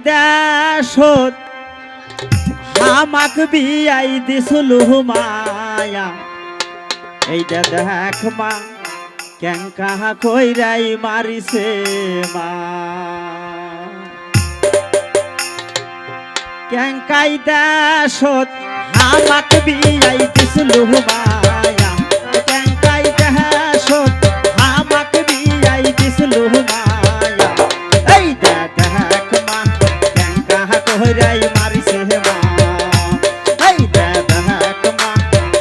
দেশত হামাক বিয়াই দিছিল মায়া এইটা দেখ মা কেঙ্কা কইরাই মারিছে মা কেঙ্কাই দেশত হামাক বিয়াই দিছিল মায়া কেঙ্কাই দেশত হামাক বিয়াই দিছিল মায়া এইটা দেখ মা কেঙ্কা কইরাই মারিছে মা এইটা দেখ মা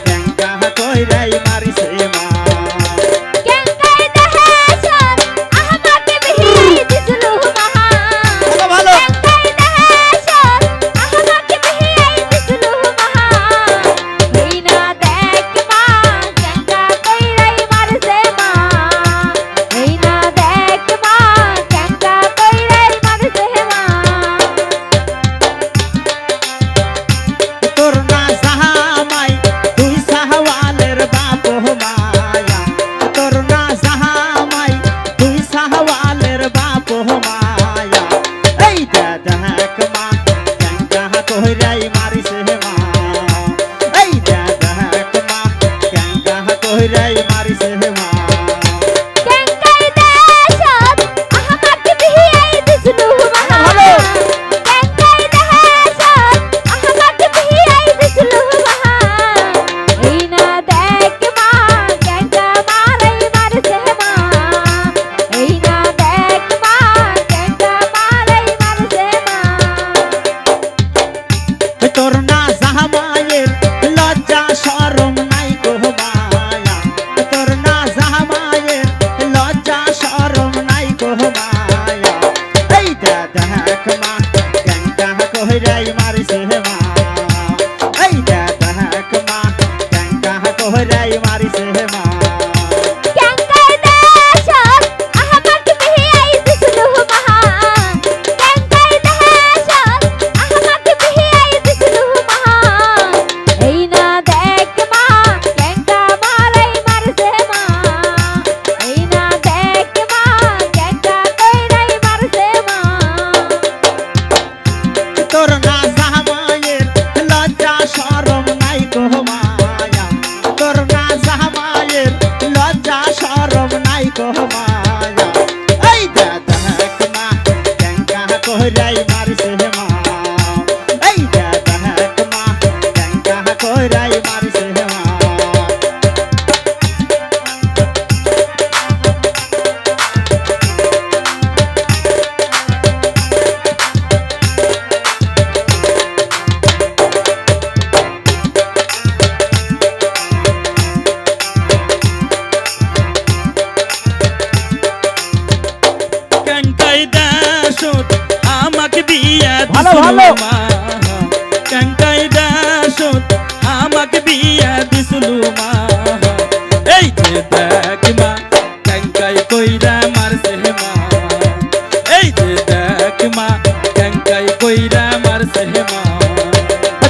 কেঙ্কা কইরাই মারিছে মা ভালো ভালো কেঙ্কাই দাসত আমাকে বিয়া দিছিল মা এই যে দেখ মা কেঙ্কাই কইরা মারছে মা এই যে দেখ মা কেঙ্কাই কইরা মারছে মা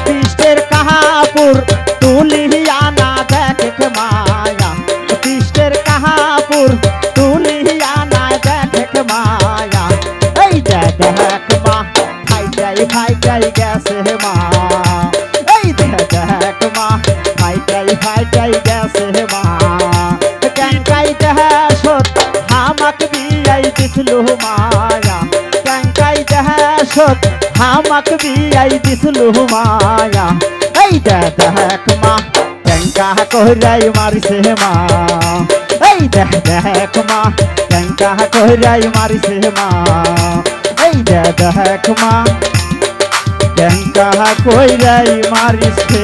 তিষ্টের কাহাপুর তুলিয়া না দেখ মায়া তিষ্টের কাহাপুর তুলিয়া না দেখ মায়া এই যে দেখ মা ফাইটাই গেছে মা এই দেখ মা ফাইটাই গেছে মা কেঙ্কাই দেশত হামাক বিয়াই দিছিল মায়া কেঙ্কাই দেশত হামাক বিয়াই দিছিল মায়া এই দেখ মা কেঙ্কা কইরাই মারিছে মা এই দেখ মা কেঙ্কা কইরাই মারিছে মা এই দেখ মা কেঙ্কা কইরাই মারিছে।